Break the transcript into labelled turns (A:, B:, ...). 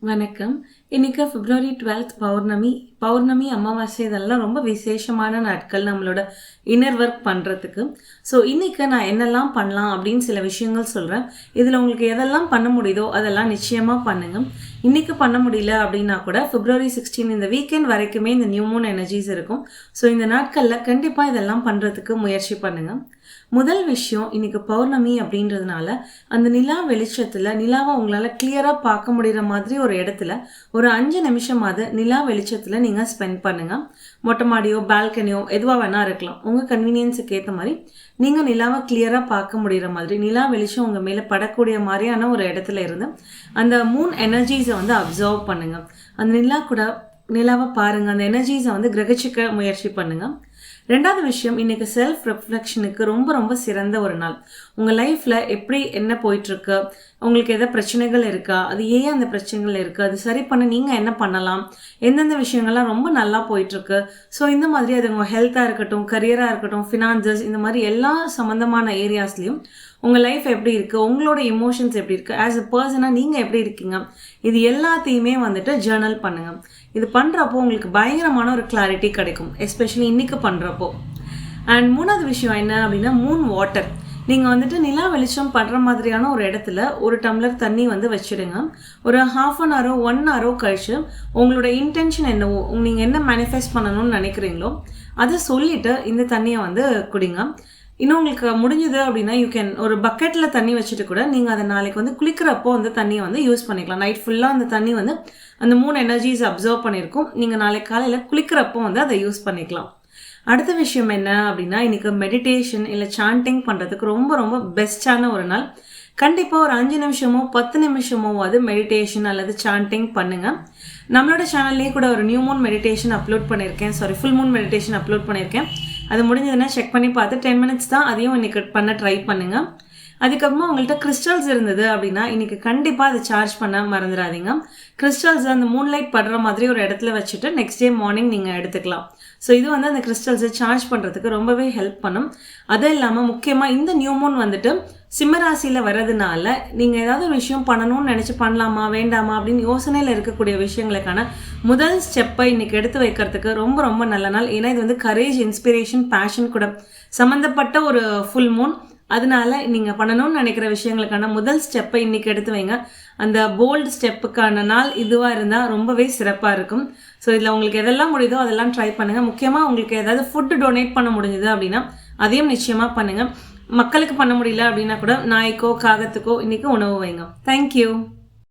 A: வணக்கம். இன்னைக்கு பிப்ரவரி 12th பௌர்ணமி அமாவாசை இதெல்லாம் ரொம்ப விசேஷமான நாட்கள் நம்மளோட இன்னர் ஒர்க் பண்ணுறதுக்கு. ஸோ இன்னைக்கு நான் என்னெல்லாம் பண்ணலாம் அப்படின்னு சில விஷயங்கள் சொல்கிறேன். இதில் உங்களுக்கு எதெல்லாம் பண்ண முடியுதோ அதெல்லாம் நிச்சயமாக பண்ணுங்க. இன்னைக்கு பண்ண முடியல அப்படின்னா கூட பிப்ரவரி 16 இந்த வீக்கெண்ட் வரைக்குமே இந்த நியூ மூன் எனர்ஜிஸ் இருக்கும். ஸோ இந்த நாட்களில் கண்டிப்பாக இதெல்லாம் பண்ணுறதுக்கு முயற்சி பண்ணுங்கள். முதல் விஷயம், இன்னைக்கு பௌர்ணமி அப்படின்றதுனால அந்த நிலா வெளிச்சத்தில் நிலாவை உங்களால் கிளியராக பார்க்க முடிகிற மாதிரி ஒரு இடத்துல ஒரு 5 நிமிஷமாவது நிலா வெளிச்சத்தில் நீங்கள் ஸ்பெண்ட் பண்ணுங்கள். மொட்டை மாடியோ பால்கனியோ எதுவாக வேணால் இருக்கலாம். உங்கள் கன்வீனியன்ஸுக்கு ஏற்ற மாதிரி நீங்கள் நிலாவை கிளியராக பார்க்க முடிகிற மாதிரி நிலா வெளிச்சம் உங்கள் மேலே படக்கூடிய மாதிரியான ஒரு இடத்துல இருந்து அந்த மூன் எனர்ஜிஸை அப்சர்வ் பண்ணுங்கள். அந்த நிலாவை பாருங்கள், அந்த எனர்ஜிஸை கிரகிச்சிக்க முயற்சி பண்ணுங்கள். ரெண்டாவது விஷயம், இன்னைக்கு செல்ஃப் ரெஃப்ளெக்ஷனுக்கு ரொம்ப ரொம்ப சிறந்த ஒரு நாள். உங்கள் லைஃப்பில் என்ன போயிட்டுருக்கு, உங்களுக்கு எதாவது பிரச்சனைகள் இருக்கா, அது ஏன் அந்த பிரச்சனைகள் இருக்குது, அது சரி பண்ண நீங்கள் என்ன பண்ணலாம், எந்தெந்த விஷயங்கள்லாம் ரொம்ப நல்லா போயிட்டுருக்கு. ஸோ இந்த மாதிரி அது உங்கள் ஹெல்த்தாக இருக்கட்டும், கரியராக இருக்கட்டும், ஃபினான்சஸ், இந்த மாதிரி எல்லா சம்மந்தமான ஏரியாஸ்லேயும் உங்கள் லைஃப் எப்படி இருக்குது, உங்களோட எமோஷன்ஸ் எப்படி இருக்குது, ஆஸ் அ பர்சனாக நீங்கள் எப்படி இருக்கீங்க, இது எல்லாத்தையுமே ஜேர்னல் பண்ணுங்கள். இது பண்ணுறப்போ உங்களுக்கு பயங்கரமான ஒரு கிளாரிட்டி கிடைக்கும், எஸ்பெஷலி இன்றைக்கி பண்ணுறப்போ. அண்ட் மூணாவது விஷயம் என்ன அப்படின்னா, மூன் வாட்டர். நீங்கள் நிலா வெளிச்சம் படுற மாதிரியான ஒரு இடத்துல ஒரு டம்ளர் தண்ணி வச்சுடுங்க. ஒரு ½ அன் ஹவரோ 1 ஹவரோ கழிச்சு உங்களோட இன்டென்ஷன் என்னவோ, நீங்கள் என்ன மேனிஃபெஸ்ட் பண்ணணும்னு நினைக்கிறீங்களோ அதை சொல்லிவிட்டு இந்த தண்ணியை குடிங்க. இன்னும் உங்களுக்கு முடிஞ்சது அப்படின்னா யூ கேன் ஒரு பக்கெட்டில் தண்ணி வச்சுட்டு கூட நீங்கள் அதை நாளைக்கு குளிக்கிறப்போ தண்ணியை யூஸ் பண்ணிக்கலாம். நைட் ஃபுல்லாக அந்த தண்ணி அந்த மூணு எனர்ஜிஸ் அப்சர்வ் பண்ணியிருக்கும். நீங்கள் நாளைக்கு காலையில் குளிக்கிறப்போ அதை யூஸ் பண்ணிக்கலாம். அடுத்த விஷயம் என்ன அப்படின்னா, இன்னைக்கு மெடிடேஷன் இல்லை சாண்டிங் பண்ணுறதுக்கு ரொம்ப ரொம்ப பெஸ்ட்டான ஒரு நாள். கண்டிப்பாக ஒரு 5 நிமிஷமோ 10 நிமிஷமோ மெடிடேஷன் அல்லது சாண்டிங் பண்ணுங்கள். நம்மளோட சேனல்லேயே கூட ஒரு நியூ மூன் மெடிடேஷன் அப்லோட் பண்ணியிருக்கேன், ஃபுல் மூன் மெடிடேஷன் அப்லோட் பண்ணியிருக்கேன். அது முடிஞ்சதுன்னா செக் பண்ணி பார்த்து 10 மினிட்ஸ் தான், அதையும் இன்னைக்கு பண்ண ட்ரை பண்ணுங்கள். அதுக்கப்புறமா உங்கள்கிட்ட கிறிஸ்டல்ஸ் இருந்தது அப்படின்னா இன்னைக்கு கண்டிப்பாக அதை சார்ஜ் பண்ண மறந்துடாதீங்க. கிறிஸ்டல்ஸ் அந்த மூன்லைட் படுற மாதிரி ஒரு இடத்துல வச்சுட்டு நெக்ஸ்ட் டே மார்னிங் நீங்கள் எடுத்துக்கலாம். ஸோ இது அந்த கிறிஸ்டல்ஸை சார்ஜ் பண்ணுறதுக்கு ரொம்பவே ஹெல்ப் பண்ணும். அது இல்லாமல் முக்கியமாக இந்த நியூ மூன் சிம்மராசியில் வர்றதுனால நீங்கள் ஏதாவது ஒரு விஷயம் பண்ணணும்னு நினச்சி பண்ணலாமா வேண்டாமா அப்படின்னு யோசனையில் இருக்கக்கூடிய விஷயங்களுக்கான முதல் ஸ்டெப்பை இன்னைக்கு எடுத்து வைக்கிறதுக்கு ரொம்ப ரொம்ப நல்ல நாள். ஏன்னா இது கரேஜ், இன்ஸ்பிரேஷன், பேஷன் கூட சம்மந்தப்பட்ட ஒரு ஃபுல் மூன். அதனால நீங்கள் பண்ணணும்னு நினைக்கிற விஷயங்களுக்கான முதல் ஸ்டெப்பை இன்னைக்கு எடுத்து வைங்க. அந்த போல்டு ஸ்டெப்புக்கான நாள் இதுவாக இருந்தால் ரொம்பவே சிறப்பாக இருக்கும். ஸோ இதில் உங்களுக்கு எதெல்லாம் முடியுதோ அதெல்லாம் ட்ரை பண்ணுங்கள். முக்கியமாக உங்களுக்கு ஏதாவது ஃபுட்டு டொனேட் பண்ண முடிஞ்சது அப்படின்னா அதையும் நிச்சயமாக பண்ணுங்கள். மக்களுக்கு பண்ண முடியல அப்படின்னா கூட நாய்க்கோ காகத்துக்கோ இன்னைக்கு உணவு வைங்க. தேங்க்யூ.